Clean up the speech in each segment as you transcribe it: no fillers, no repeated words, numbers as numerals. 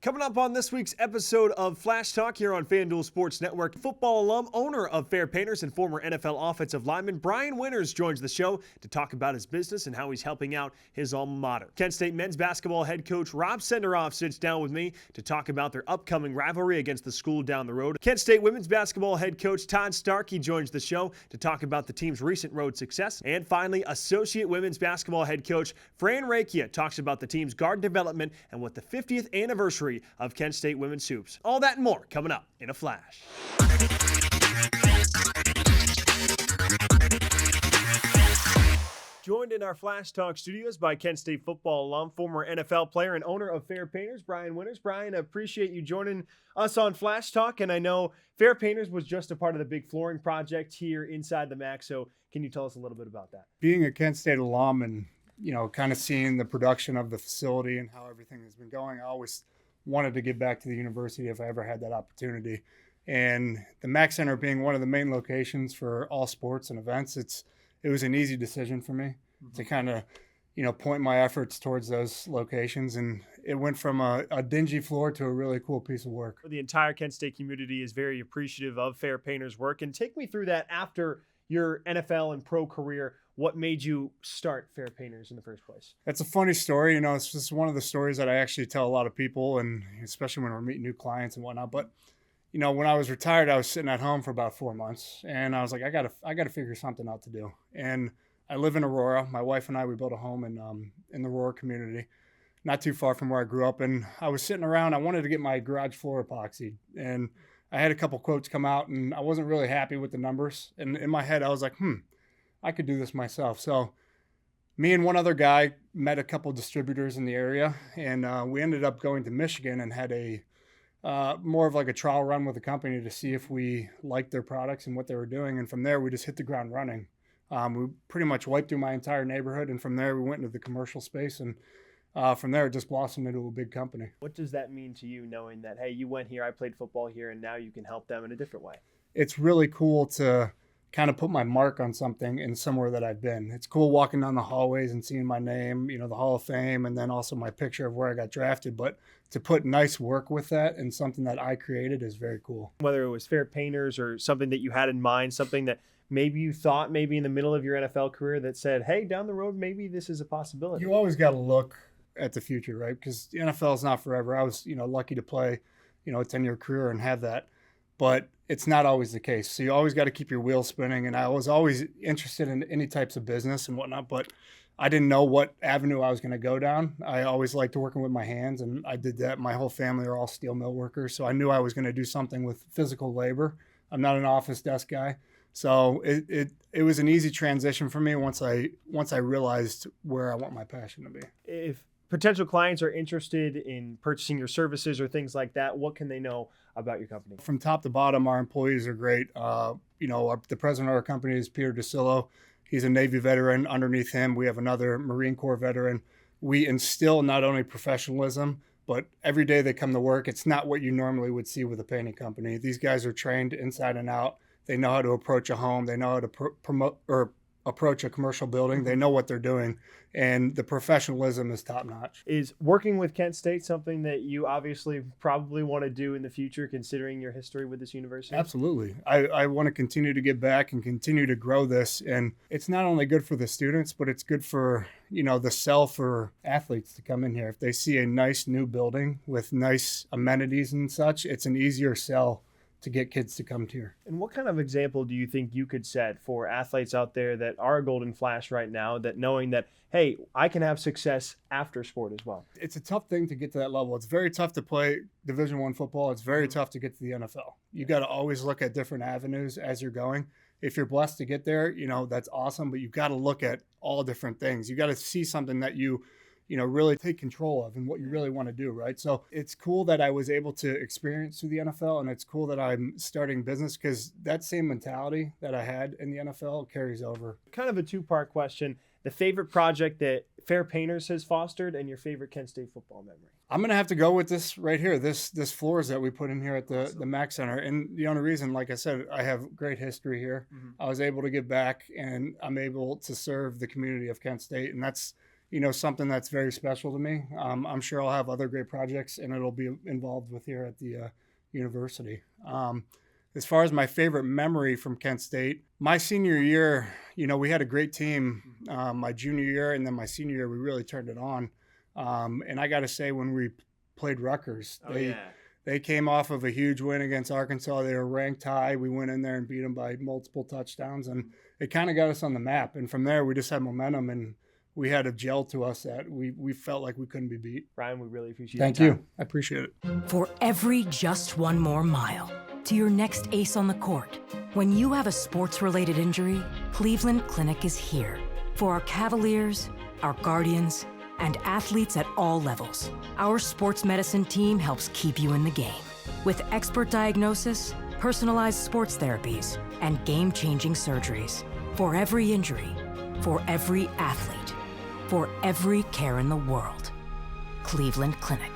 Coming up on this week's episode of Flashtalk here on FanDuel Sports Network, football alum, owner of Fair Painters, and former NFL offensive lineman Brian Winters joins the show to talk about his business and how he's helping out his alma mater. Kent State men's basketball head coach Rob Senderoff sits down with me to talk about their upcoming rivalry against the school down the road. Kent State women's basketball head coach Todd Starkey joins the show to talk about the team's recent road success. And finally, associate women's basketball head coach Fran talks about the team's guard development and what the 50th anniversary of Kent State women's hoops. All that and more coming up in a flash. Joined in our Flash Talk studios by Kent State football alum, former NFL player, and owner of Fair Painters, Brian Winters. Brian, I appreciate you joining us on Flash Talk, and I know Fair Painters was just a part of the big flooring project here inside the MACC, so can you tell us a little bit about that? Being a Kent State alum and, kind of seeing the production of the facility and how everything has been going, I always wanted to give back to the university if I ever had that opportunity. And the MACC Center being one of the main locations for all sports and events, it was an easy decision for me to kind of, point my efforts towards those locations. And it went from a dingy floor to a really cool piece of work. The entire Kent State community is very appreciative of Fair Painters' work. And take me through that after your NFL and pro career. What made you start Fair Painters in the first place? That's a funny story. It's just one of the stories that I actually tell a lot of people, and especially when we're meeting new clients and whatnot. But, when I was retired, I was sitting at home for about 4 months, and I was like, I gotta figure something out to do. And I live in Aurora. My wife and I, we built a home in the Aurora community, not too far from where I grew up. And I was sitting around. I wanted to get my garage floor epoxied, and I had a couple quotes come out, and I wasn't really happy with the numbers. And in my head, I was like, I could do this myself. So me and one other guy met a couple distributors in the area, and we ended up going to Michigan and had a more of like a trial run with the company to see if we liked their products and what they were doing. And from there, we just hit the ground running. We pretty much wiped through my entire neighborhood, and from there, we went into the commercial space, and from there, it just blossomed into a big company. What does that mean to you, knowing that, hey, you went here, I played football here, and now you can help them in a different way? It's really cool to kind of put my mark on something in somewhere that I've been. It's cool walking down the hallways and seeing my name, the Hall of Fame, and then also my picture of where I got drafted. But to put nice work with that and something that I created is very cool. Whether it was Fair Painters or something that you had in mind, something that maybe you thought maybe in the middle of your NFL career that said, hey, down the road, maybe this is a possibility. You always got to look at the future, right? Because the NFL is not forever. I was, lucky to play, a 10-year career and have that. But it's not always the case. So you always got to keep your wheels spinning. And I was always interested in any types of business and whatnot, but I didn't know what avenue I was going to go down. I always liked working with my hands, and I did that. My whole family are all steel mill workers, so I knew I was going to do something with physical labor. I'm not an office desk guy. So it was an easy transition for me once I realized where I want my passion to be. If potential clients are interested in purchasing your services or things like that, what can they know about your company? From top to bottom, our employees are great. The president of our company is Peter DeSillo. He's a Navy veteran. Underneath him, we have another Marine Corps veteran. We instill not only professionalism, but every day they come to work, it's not what you normally would see with a painting company. These guys are trained inside and out. They know how to approach a home. They know how to promote or approach a commercial building. They know what they're doing, and the professionalism is top notch. Is working with Kent State something that you obviously probably want to do in the future, considering your history with this university? Absolutely. I want to continue to give back and continue to grow this. And it's not only good for the students, but it's good for, the sell for athletes to come in here. If they see a nice new building with nice amenities and such, it's an easier sell to get kids to come here. And what kind of example do you think you could set for athletes out there that are a golden flash right now, that knowing that, hey, I can have success after sport as well? It's a tough thing to get to that level. It's very tough to play Division I football. It's very tough to get to the NFL. You got to always look at different avenues as you're going. If you're blessed to get there, that's awesome, but you've got to look at all different things. You got to see something that you really take control of and what you really want to do, right? So it's cool that I was able to experience through the NFL, and it's cool that I'm starting business because that same mentality that I had in the NFL carries over. Kind of a two-part question. The favorite project that Fair Painters has fostered and your favorite Kent State football memory? I'm going to have to go with this right here, this floors that we put in here at the MACC Center. And the only reason, like I said, I have great history here. I was able to give back, and I'm able to serve the community of Kent State, and that's something that's very special to me. I'm sure I'll have other great projects, and it'll be involved with here at the university. As far as my favorite memory from Kent State, my senior year, we had a great team. My junior year and then my senior year, we really turned it on. And I got to say, when we played Rutgers, they came off of a huge win against Arkansas. They were ranked high. We went in there and beat them by multiple touchdowns, and it kind of got us on the map. And from there, we just had momentum, and we had a gel to us that we felt like we couldn't be beat. Ryan, we really appreciate it. Thank you. I appreciate it. For every just one more mile to your next ace on the court, when you have a sports-related injury, Cleveland Clinic is here. For our Cavaliers, our Guardians, and athletes at all levels, our sports medicine team helps keep you in the game. With expert diagnosis, personalized sports therapies, and game-changing surgeries. For every injury, for every athlete, for every care in the world. Cleveland Clinic.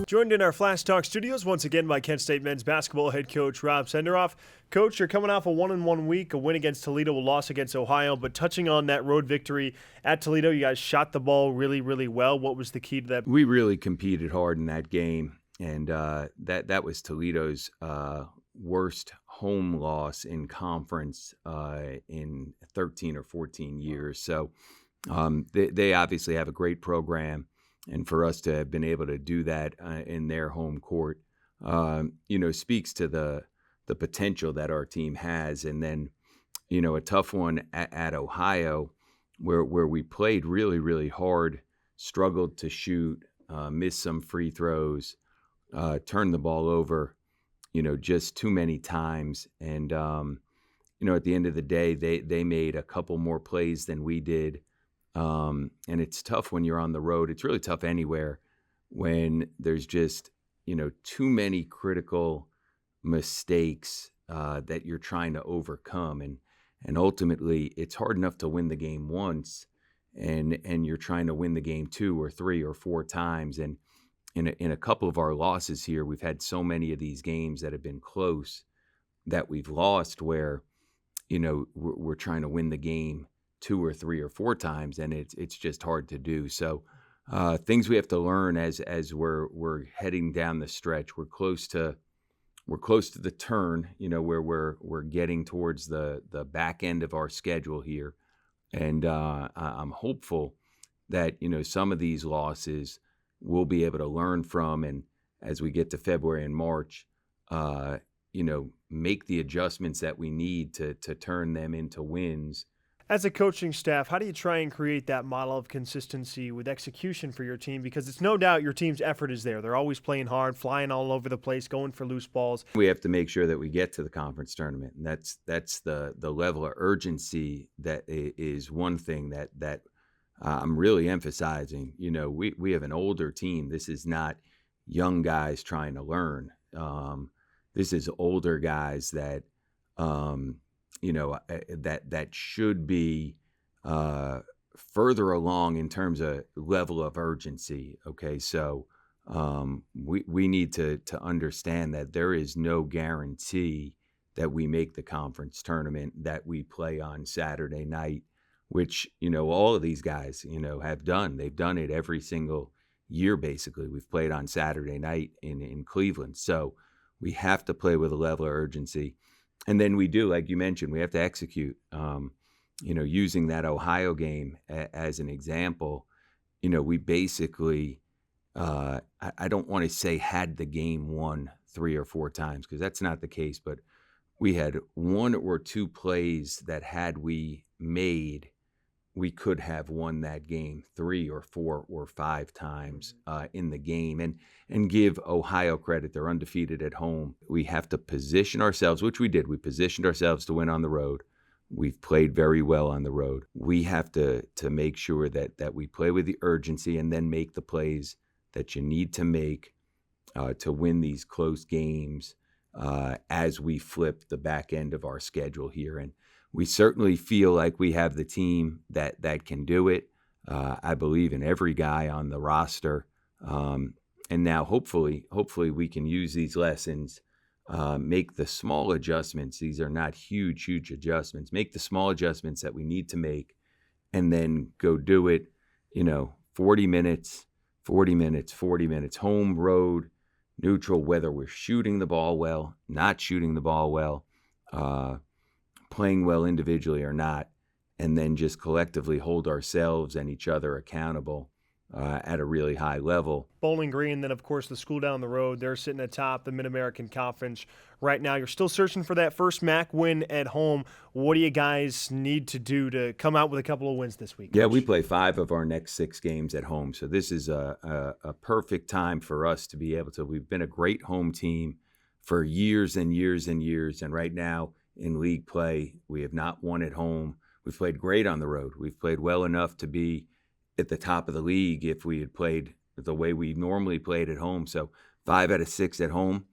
Joined in our Flash Talk studios once again by Kent State men's basketball head coach Rob Senderoff. Coach, you're coming off a 1-1 week, a win against Toledo, a loss against Ohio, but touching on that road victory at Toledo, you guys shot the ball really, really well. What was the key to that? We really competed hard in that game, and that was Toledo's worst home loss in conference in 13 or 14 years. So they obviously have a great program. And for us to have been able to do that in their home court, speaks to the potential that our team has. And then, a tough one at Ohio, where we played really, really hard, struggled to shoot, missed some free throws, turned the ball over, just too many times. And, at the end of the day, they made a couple more plays than we did. And it's tough when you're on the road. It's really tough anywhere when there's just, too many critical mistakes that you're trying to overcome. And ultimately, it's hard enough to win the game once, and you're trying to win the game 2 or 3 or 4 times. And in a couple of our losses here, we've had so many of these games that have been close that we've lost where, we're trying to win the game 2 or 3 or 4 times, and it's just hard to do. So things we have to learn as we're heading down the stretch. We're close to the turn, where we're getting towards the back end of our schedule here, and I'm hopeful that some of these losses we'll be able to learn from, and as we get to February and March, make the adjustments that we need to turn them into wins. As a coaching staff, how do you try and create that model of consistency with execution for your team? Because it's no doubt your team's effort is there. They're always playing hard, flying all over the place, going for loose balls. We have to make sure that we get to the conference tournament, and that's the level of urgency that is one thing that I'm really emphasizing. We have an older team. This is not young guys trying to learn. This is older guys that that should be further along in terms of level of urgency. Okay, so we need to understand that there is no guarantee that we make the conference tournament, that we play on Saturday night, which all of these guys have done. They've done it every single year basically. We've played on Saturday night in Cleveland, so we have to play with a level of urgency. And then we do, like you mentioned, we have to execute. Using that Ohio game as an example, we basically, I don't want to say had the game won 3 or 4 times, because that's not the case, but we had 1 or 2 plays that had we made, we could have won that game 3 or 4 or 5 times in the game. And give Ohio credit, they're undefeated at home. We have to position ourselves, which we did. We positioned ourselves to win on the road. We've played very well on the road. We have to make sure that we play with the urgency and then make the plays that you need to make to win these close games as we flip the back end of our schedule here. And we certainly feel like we have the team that can do it. I believe in every guy on the roster. And now hopefully we can use these lessons, make the small adjustments. These are not huge adjustments. Make the small adjustments that we need to make and then go do it, 40 minutes, home, road, neutral, whether we're shooting the ball well, not shooting the ball well, playing well individually or not, and then just collectively hold ourselves and each other accountable at a really high level. Bowling Green, then, of course, the school down the road. They're sitting atop the Mid-American Conference right now. You're still searching for that first MACC win at home. What do you guys need to do to come out with a couple of wins this week, Coach? Yeah, we play 5 of our next 6 games at home, so this is a perfect time for us to be able to. We've been a great home team for years and years and years, and right now in league play, we have not won at home. We've played great on the road. We've played well enough to be at the top of the league if we had played the way we normally played at home. So 5 out of 6 at home.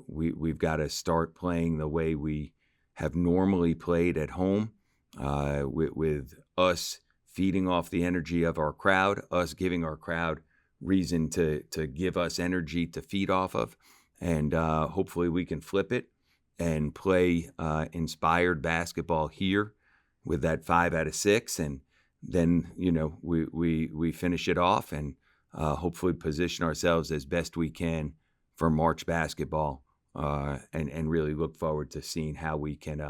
We've got to start playing the way we have normally played at home, with us feeding off the energy of our crowd, us giving our crowd reason to give us energy to feed off of. And hopefully we can flip it and play inspired basketball here with that 5 out of 6. And then, we finish it off and hopefully position ourselves as best we can for March basketball and really look forward to seeing how we can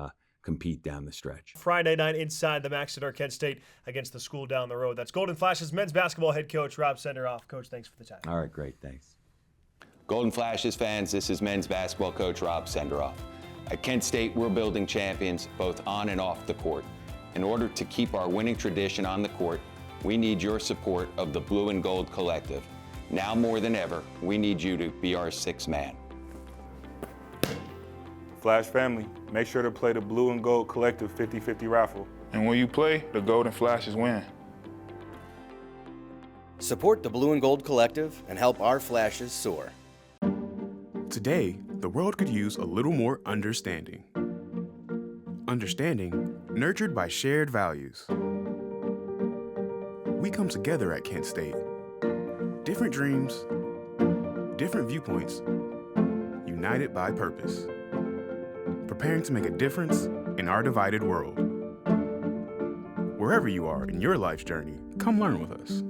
compete down the stretch. Friday night inside the MACC at Kent State against the school down the road. That's Golden Flash's men's basketball head coach, Rob Senderoff. Coach, thanks for the time. All right, great. Thanks. Golden Flashes fans, this is men's basketball coach Rob Senderoff. At Kent State, we're building champions both on and off the court. In order to keep our winning tradition on the court, we need your support of the Blue and Gold Collective. Now more than ever, we need you to be our sixth man. Flash family, make sure to play the Blue and Gold Collective 50-50 raffle. And when you play, the Golden Flashes win. Support the Blue and Gold Collective and help our Flashes soar. Today, the world could use a little more understanding. Understanding nurtured by shared values. We come together at Kent State. Different dreams, different viewpoints, united by purpose. Preparing to make a difference in our divided world. Wherever you are in your life's journey, come learn with us.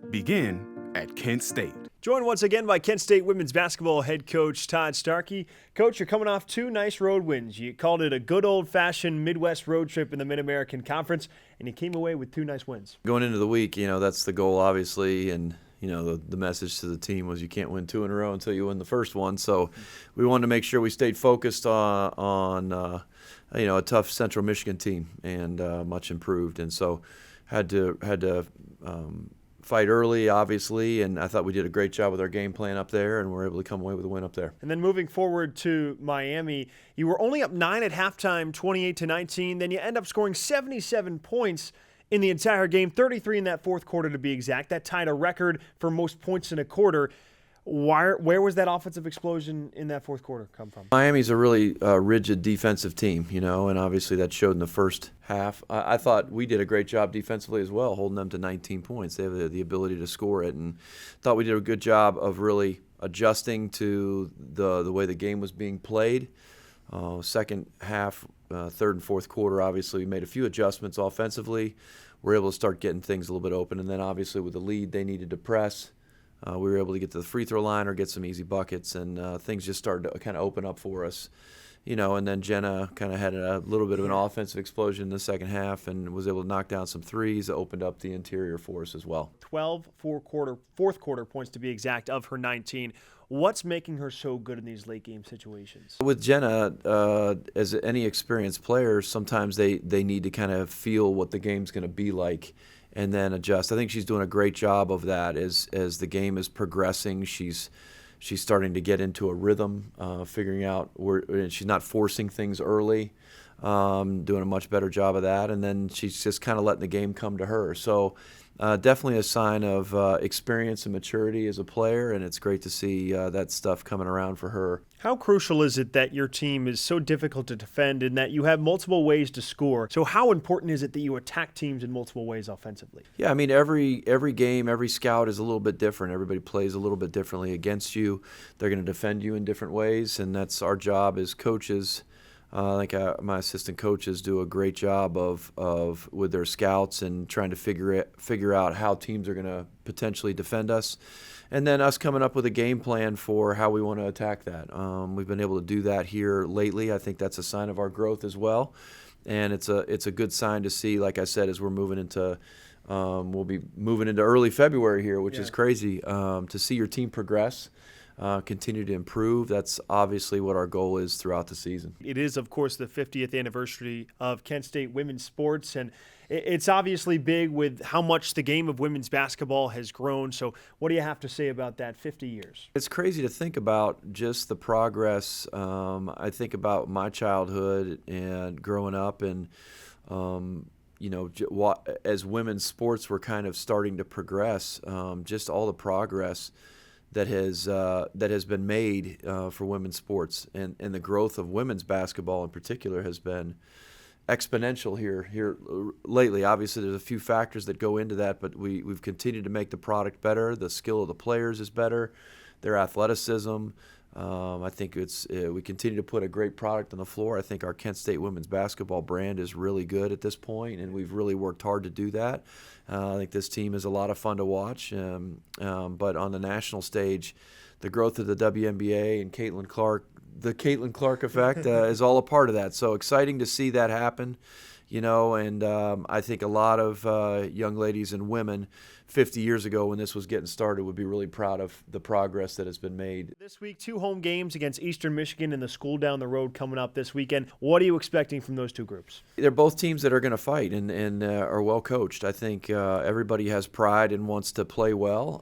Begin at Kent State. Joined once again by Kent State women's basketball head coach Todd Starkey. Coach, you're coming off 2 nice road wins. You called it a good old-fashioned Midwest road trip in the Mid-American Conference, and you came away with 2 nice wins. Going into the week, that's the goal, obviously, and the message to the team was you can't win 2 in a row until you win the first one. So we wanted to make sure we stayed focused on a tough Central Michigan team and much improved, and so had to fight early, obviously, and I thought we did a great job with our game plan up there, and we're able to come away with a win up there. And then moving forward to Miami, you were only up 9 at halftime, 28-19. Then you end up scoring 77 points in the entire game, 33 in that fourth quarter to be exact. That tied a record for most points in a quarter. Where was that offensive explosion in that fourth quarter come from? Miami's a really rigid defensive team, and obviously that showed in the first half. I thought we did a great job defensively as well, holding them to 19 points. They have the ability to score it, and thought we did a good job of really adjusting to the way the game was being played. Second half, third and fourth quarter, obviously we made a few adjustments offensively. We're able to start getting things a little bit open, and then obviously with the lead, they needed to press. We were able to get to the free throw line or get some easy buckets, and things just started to kind of open up for us. And then Jenna kind of had a little bit of an offensive explosion in the second half and was able to knock down some threes that opened up the interior for us as well. 12 fourth quarter points to be exact of her 19. What's making her so good in these late game situations? With Jenna, as any experienced player, sometimes they need to kind of feel what the game's going to be like and then adjust. I think she's doing a great job of that as the game is progressing. She's she's starting to get into a rhythm, figuring out and she's not forcing things early, doing a much better job of that. And then she's just kind of letting the game come to her. So definitely a sign of experience and maturity as a player, and it's great to see that stuff coming around for her. How crucial is it that your team is so difficult to defend and that you have multiple ways to score? So how important is it that you attack teams in multiple ways offensively? Yeah, I mean, every game, every scout is a little bit different. Everybody plays a little bit differently against you. They're going to defend you in different ways, and that's our job as coaches. I think my assistant coaches do a great job of with their scouts and trying to figure out how teams are going to potentially defend us, and then us coming up with a game plan for how we want to attack that. We've been able to do that here lately. I think that's a sign of our growth as well, and it's a good sign to see. Like I said, as we're moving into we'll be moving into early February here, which is crazy to see your team progress. Continue to improve. That's obviously what our goal is throughout the season. It is, of course, the 50th anniversary of Kent State women's sports, and it's obviously big with how much the game of women's basketball has grown. So what do you have to say about that 50 years? It's crazy to think about just the progress. I think about my childhood and growing up, and as women's sports were kind of starting to progress, just all the progress that has been made for women's sports, and the growth of women's basketball in particular has been exponential here lately. Obviously, there's a few factors that go into that, but we've continued to make the product better. The skill of the players is better, their athleticism. I think we continue to put a great product on the floor. I think our Kent State women's basketball brand is really good at this point, and we've really worked hard to do that. I think this team is a lot of fun to watch. But on the national stage, the growth of the WNBA and the Caitlin Clark effect is all a part of that. So exciting to see that happen, and I think a lot of young ladies and women 50 years ago when this was getting started would be really proud of the progress that has been made. This week, 2 home games against Eastern Michigan and the school down the road coming up this weekend. What are you expecting from those two groups? They're both teams that are going to fight and are well coached. I think everybody has pride and wants to play well.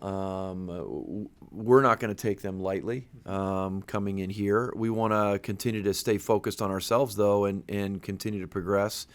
We're not going to take them lightly coming in here. We want to continue to stay focused on ourselves, though, and continue to progress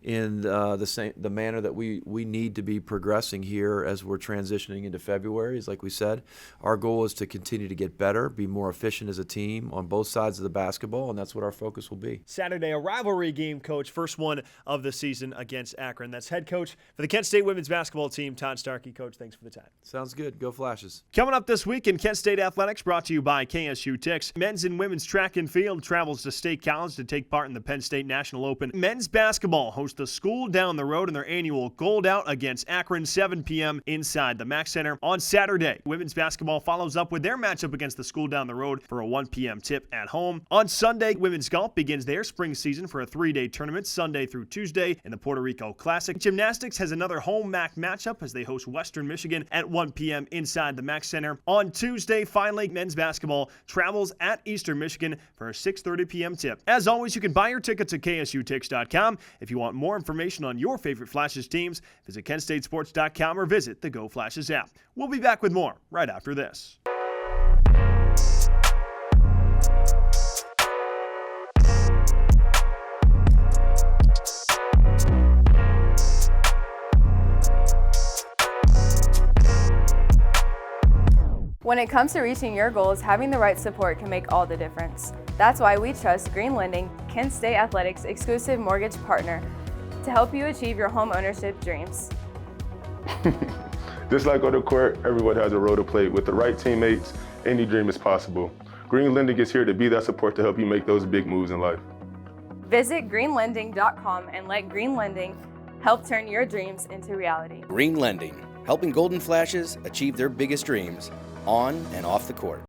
in the manner that we need to be progressing here as we're transitioning into February. Like we said, our goal is to continue to get better, be more efficient as a team on both sides of the basketball, and that's what our focus will be. Saturday, a rivalry game, Coach, first one of the season against Akron. That's head coach for the Kent State women's basketball team, Todd Starkey. Coach, thanks for the time. Sounds good. Go Flashes. Coming up this week in Kent State Athletics, brought to you by KSU Tix. Men's and women's track and field travels to State College to take part in the Penn State National Open. Men's basketball hosts the school down the road in their annual Gold Out against Akron, 7 p.m. inside the MACC Center on Saturday. Women's basketball follows up with their matchup against the school down the road for a 1 p.m. tip at home. On Sunday, women's golf begins their spring season for a 3-day tournament Sunday through Tuesday in the Puerto Rico Classic. Gymnastics has another home MACC matchup as they host Western Michigan at 1 p.m. inside the MACC Center. On Tuesday, finally, men's basketball travels at Eastern Michigan for a 6:30 p.m. tip. As always, you can buy your tickets at ksutix.com. If you want more information on your favorite Flashes teams, visit kentstatesports.com or visit the Go Flashes app. We'll be back with more right after this. When it comes to reaching your goals, having the right support can make all the difference. That's why we trust Green Lending, Kent State Athletics' exclusive mortgage partner, to help you achieve your home ownership dreams. Just like on the court, everyone has a role to play. With the right teammates, any dream is possible. Green Lending is here to be that support to help you make those big moves in life. Visit greenlending.com and let Green Lending help turn your dreams into reality. Green Lending, helping Golden Flashes achieve their biggest dreams on and off the court.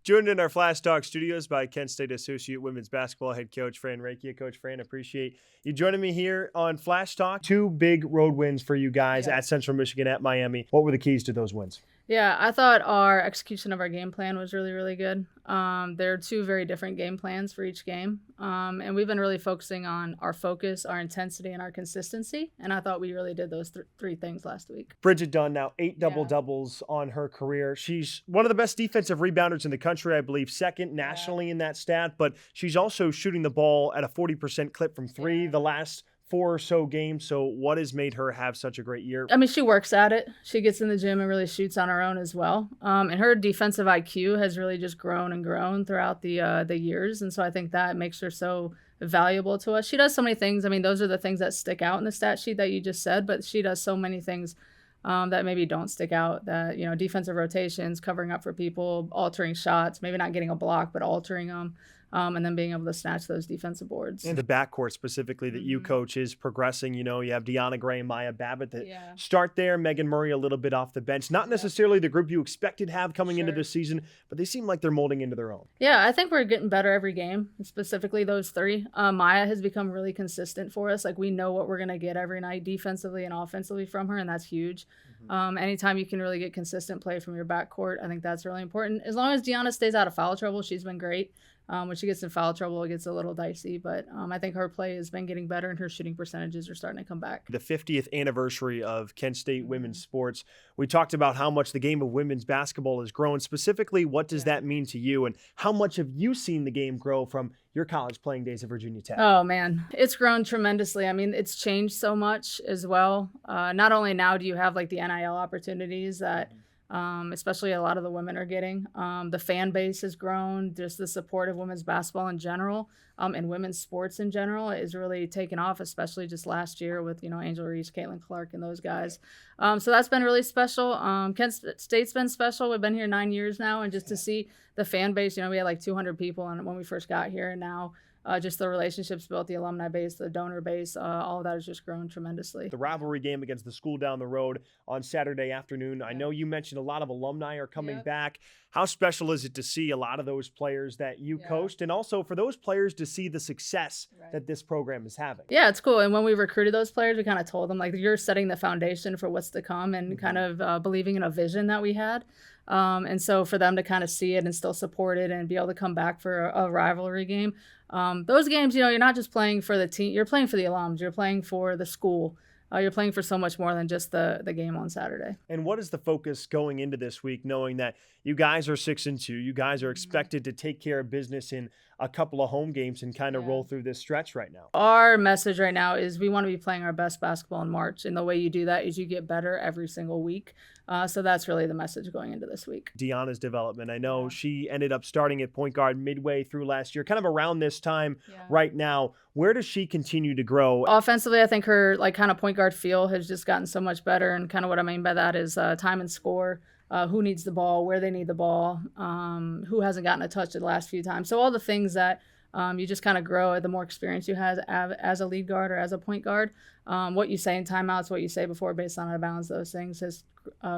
Joined in our Flashtalk studios by Kent State Associate Women's Basketball Head Coach Fran Recchia. Coach Fran, appreciate you joining me here on Flashtalk. 2 big road wins for you guys at Central Michigan, at Miami. What were the keys to those wins? Yeah, I thought our execution of our game plan was really, really good. There are two very different game plans for each game. And we've been really focusing on our focus, our intensity, and our consistency. And I thought we really did those three things last week. Bridget Dunn, now 8 double-doubles on her career. She's one of the best defensive rebounders in the country, I believe, second nationally in that stat. But she's also shooting the ball at a 40% clip from three the last 4 or so games. So what has made her have such a great year? I mean, she works at it. She gets in the gym and really shoots on her own as well. And her defensive IQ has really just grown and grown throughout the years. And so I think that makes her so valuable to us. She does so many things. I mean, those are the things that stick out in the stat sheet that you just said, but she does so many things that maybe don't stick out, that, you know, defensive rotations, covering up for people, altering shots, maybe not getting a block, but altering them. And then being able to snatch those defensive boards. And the backcourt specifically that you coach is progressing. You know, you have Deanna Gray and Maya Babbitt that start there. Megan Murray a little bit off the bench. Not necessarily the group you expected to have coming into this season, but they seem like they're molding into their own. Yeah, I think we're getting better every game, specifically those three. Maya has become really consistent for us. Like, we know what we're going to get every night defensively and offensively from her, and that's huge. Anytime you can really get consistent play from your backcourt, I think that's really important. As long as Deanna stays out of foul trouble, she's been great. When she gets in foul trouble, it gets a little dicey, but I think her play has been getting better and her shooting percentages are starting to come back. The 50th anniversary of Kent State women's sports. We talked about how much the game of women's basketball has grown. Specifically, what does that mean to you, and how much have you seen the game grow from your college playing days at Virginia Tech? Oh, man, it's grown tremendously. I mean, it's changed so much as well. Not only now do you have like the NIL opportunities that especially a lot of the women are getting. The fan base has grown. Just the support of women's basketball in general and women's sports in general is really taken off, especially just last year with, you know, Angel Reese, Caitlin Clark, and those guys. So that's been really special. Kent State's been special. We've been here 9 years now, and just to see the fan base, you know, we had like 200 people when we first got here, and now just the relationships built, the alumni base, the donor base, all of that has just grown tremendously. The rivalry game against the school down the road on Saturday afternoon. I know you mentioned a lot of alumni are coming back. How special is it to see a lot of those players that you coached, and also for those players to see the success that this program is having? Yeah, it's cool. And when we recruited those players, we kind of told them, like, you're setting the foundation for what's to come, and kind of believing in a vision that we had. And so for them to kind of see it and still support it and be able to come back for a rivalry game, those games, you know, you're not just playing for the team, you're playing for the alums, you're playing for the school. You're playing for so much more than just the game on Saturday. And what is the focus going into this week, knowing that you guys are 6-2, you guys are expected to take care of business in a couple of home games and kind of roll through this stretch right now? Our message right now is we want to be playing our best basketball in March. And the way you do that is you get better every single week. So that's really the message going into this week. Deanna's development. I know she ended up starting at point guard midway through last year, kind of around this time right now. Where does she continue to grow? Offensively, I think her like kind of point guard feel has just gotten so much better. And kind of what I mean by that is time and score. Who needs the ball, where they need the ball, who hasn't gotten a touch the last few times. So all the things that you just kind of grow the more experience you have as a lead guard or as a point guard. What you say in timeouts, what you say before based on out of bounds, those things has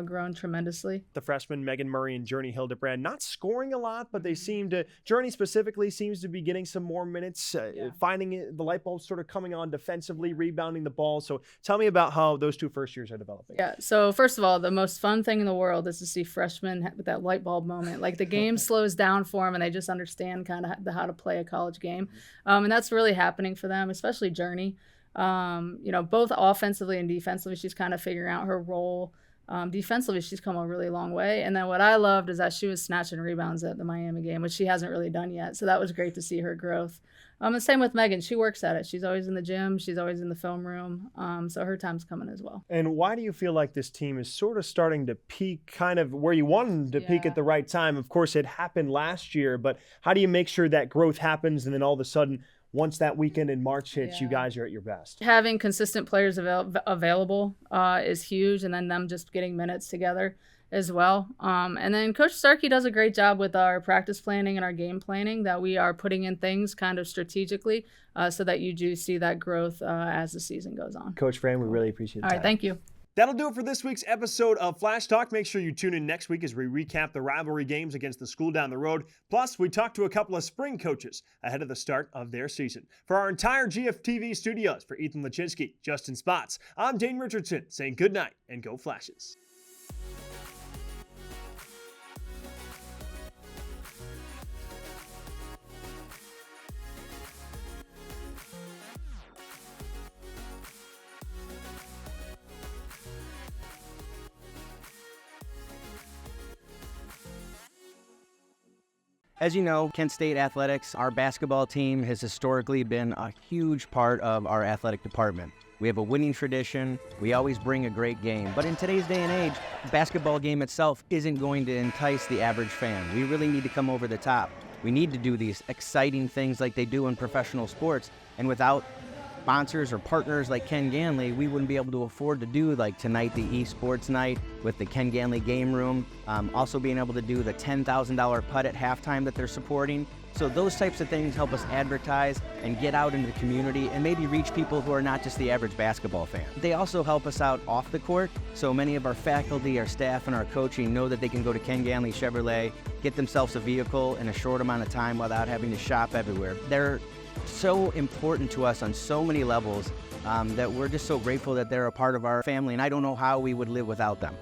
grown tremendously. The freshmen Megan Murray and Journey Hildebrand not scoring a lot, but they seem to, Journey specifically seems to be getting some more minutes, finding the light bulb sort of coming on defensively, rebounding the ball. So tell me about how those two first years are developing. Yeah, so first of all, the most fun thing in the world is to see freshmen with that light bulb moment. Like the game slows down for them and they just understand kind of how to play a college game. And that's really happening for them, especially Journey. You know, both offensively and defensively, she's kind of figuring out her role. Defensively, she's come a really long way. And then what I loved is that she was snatching rebounds at the Miami game, which she hasn't really done yet. So that was great to see her growth. And same with Megan. She works at it. She's always in the gym. She's always in the film room. So her time's coming as well. And why do you feel like this team is sort of starting to peak kind of where you want them to peak at the right time? Of course, it happened last year, but how do you make sure that growth happens and then all of a sudden, once that weekend in March hits, you guys are at your best? Having consistent players available is huge, and then them just getting minutes together as well. And then Coach Starkey does a great job with our practice planning and our game planning, that we are putting in things kind of strategically so that you do see that growth as the season goes on. Coach Fran, we really appreciate it. All right, thank you. That'll do it for this week's episode of Flash Talk. Make sure you tune in next week as we recap the rivalry games against the school down the road. Plus, we talk to a couple of spring coaches ahead of the start of their season. For our entire GFTV studios, for Ethan Lachinsky, Justin Spots, I'm Dane Richardson saying good night and go Flashes. As you know, Kent State Athletics, our basketball team has historically been a huge part of our athletic department. We have a winning tradition. We always bring a great game. But in today's day and age, the basketball game itself isn't going to entice the average fan. We really need to come over the top. We need to do these exciting things like they do in professional sports. And without sponsors or partners like Ken Ganley, we wouldn't be able to afford to do like tonight, the esports night with the Ken Ganley game room. Also being able to do the $10,000 putt at halftime that they're supporting. So those types of things help us advertise and get out into the community and maybe reach people who are not just the average basketball fan. They also help us out off the court. So many of our faculty, our staff, and our coaching know that they can go to Ken Ganley Chevrolet, get themselves a vehicle in a short amount of time without having to shop everywhere. They're so important to us on so many levels that we're just so grateful that they're a part of our family, and I don't know how we would live without them.